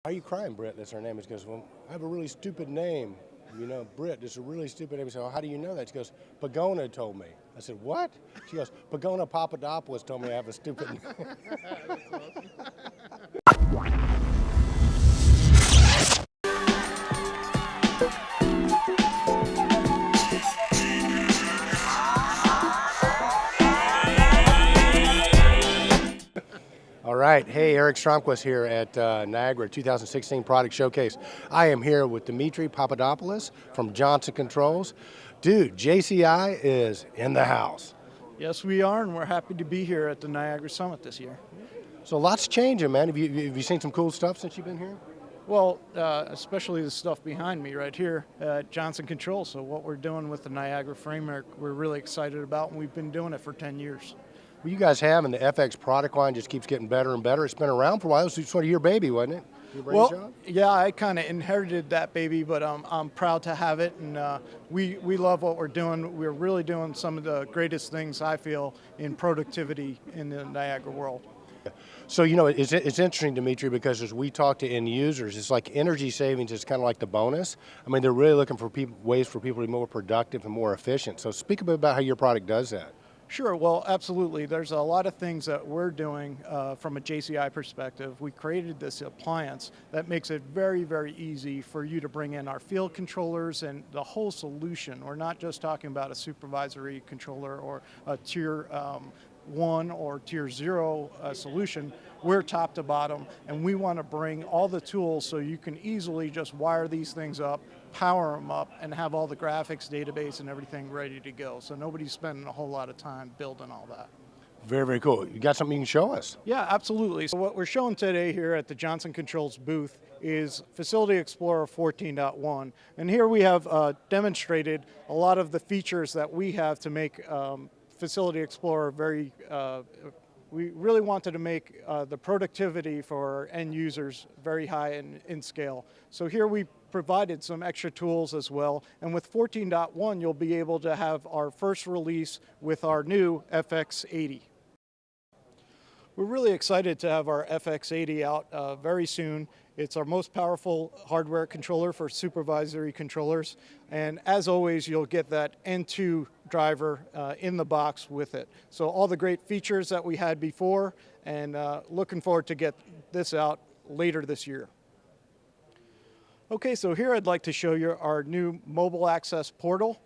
Why are you crying, Britt? That's her name. She goes, well, I have a really stupid name. You know, Britt, it's a really stupid name. I said, well, how do you know that? She goes, Pagona told me. I said, what? She goes, Pagona Papadopoulos told me I have a stupid name. All right. Hey, Eric Stromquist here at Niagara 2016 Product Showcase. I am here with Dimitri Papadopoulos from Johnson Controls. Dude, JCI is in the house. Yes, we are, and we're happy to be here at the Niagara Summit this year. So lots changing, man. Have you seen some cool stuff since you've been here? Well, especially the stuff behind me right here at Johnson Controls. So what we're doing with the Niagara framework, we're really excited about, and we've been doing it for 10 years. Well, you guys have, and the FX product line just keeps getting better and better. It's been around for a while. It was sort of your baby, wasn't it? Your brainchild? Yeah, I kind of inherited that baby, but I'm proud to have it, and we love what we're doing. We're really doing some of the greatest things, I feel, in productivity in the Niagara world. So, you know, it's interesting, Dimitri, because as we talk to end users, it's like energy savings is kind of like the bonus. I mean, they're really looking for ways for people to be more productive and more efficient. So speak a bit about how your product does that. Sure, well, absolutely. There's a lot of things that we're doing from a JCI perspective. We created this appliance that makes it very, very easy for you to bring in our field controllers and the whole solution. We're not just talking about a supervisory controller or a tier 1 or tier 0 solution. We're top to bottom, and we want to bring all the tools so you can easily just wire these things up, power them up, and have all the graphics database and everything ready to go. So nobody's spending a whole lot of time building all that. Very, very cool. You got something you can show us? Yeah, absolutely. So what we're showing today here at the Johnson Controls booth is Facility Explorer 14.1. And here we have demonstrated a lot of the features that we have to make Facility Explorer very, we really wanted to make the productivity for end users very high in scale. So here we provided some extra tools as well, and with 14.1 you'll be able to have our first release with our new FX80. We're really excited to have our FX80 out very soon. It's our most powerful hardware controller for supervisory controllers. And as always, you'll get that N2 driver in the box with it. So all the great features that we had before, and looking forward to get this out later this year. Okay, so here I'd like to show you our new mobile access portal.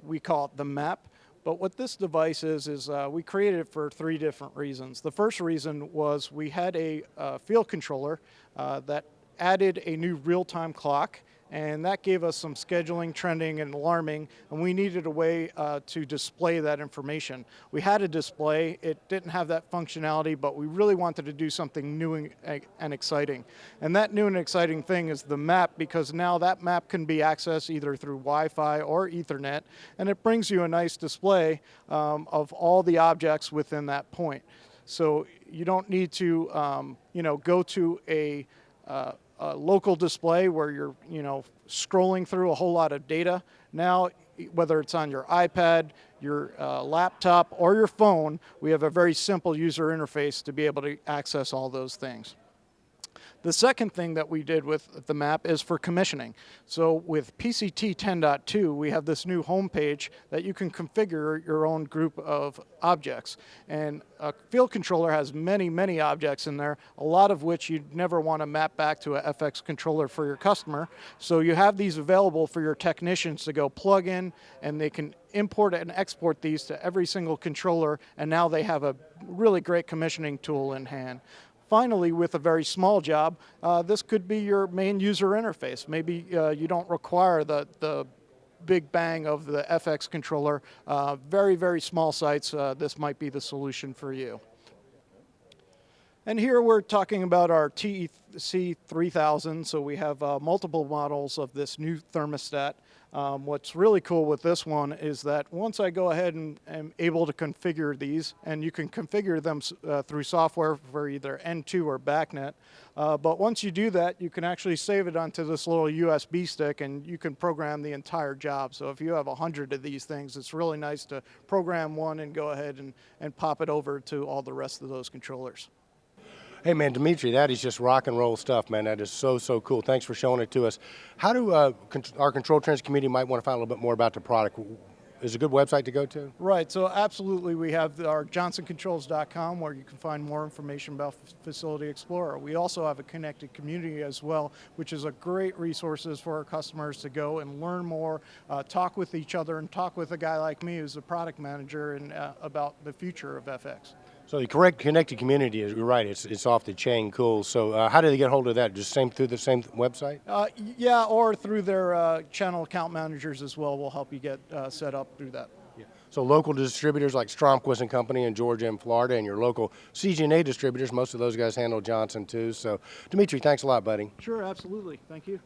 We call it the MAP. But what this device is we created it for 3 different reasons. The first reason was we had a field controller that added a new real-time clock, and that gave us some scheduling, trending, and alarming, and we needed a way to display that information. We had a display, it didn't have that functionality, but we really wanted to do something new and exciting. And that new and exciting thing is the map, because now that map can be accessed either through Wi-Fi or Ethernet, and it brings you a nice display of all the objects within that point. So you don't need to go to a local display where you're scrolling through a whole lot of data. Now, whether it's on your iPad, your laptop, or your phone, we have a very simple user interface to be able to access all those things. The second thing that we did with the map is for commissioning. So with PCT 10.2, we have this new homepage that you can configure your own group of objects. And a field controller has many, many objects in there, a lot of which you'd never want to map back to a FX controller for your customer. So you have these available for your technicians to go plug in, and they can import and export these to every single controller, and now they have a really great commissioning tool in hand. Finally, with a very small job, this could be your main user interface. Maybe you don't require the big bang of the FX controller. Very, very small sites, this might be the solution for you. And here we're talking about our TEC3000, so we have multiple models of this new thermostat. What's really cool with this one is that once I go ahead and am able to configure these, and you can configure them through software for either N2 or BACnet, but once you do that, you can actually save it onto this little USB stick, and you can program the entire job. So if you have 100 of these things, it's really nice to program one and go ahead and pop it over to all the rest of those controllers. Hey man, Dimitri, that is just rock and roll stuff, man. That is so cool. Thanks for showing it to us. How do our Control Trends community might want to find a little bit more about the product? Is it a good website to go to? Right, so absolutely we have our johnsoncontrols.com where you can find more information about Facility Explorer. We also have a connected community as well, which is a great resources for our customers to go and learn more, talk with each other, and talk with a guy like me who's a product manager and about the future of FX. So the correct connected community is, you're right, it's off the chain cool. So how do they get hold of that? Just through the same website? Yeah, or through their channel account managers as well. We'll help you get set up through that. Yeah. So local distributors like Stromquist and Company in Georgia and Florida, and your local CG&A distributors, most of those guys handle Johnson too. So Dimitri, thanks a lot, buddy. Sure, absolutely. Thank you.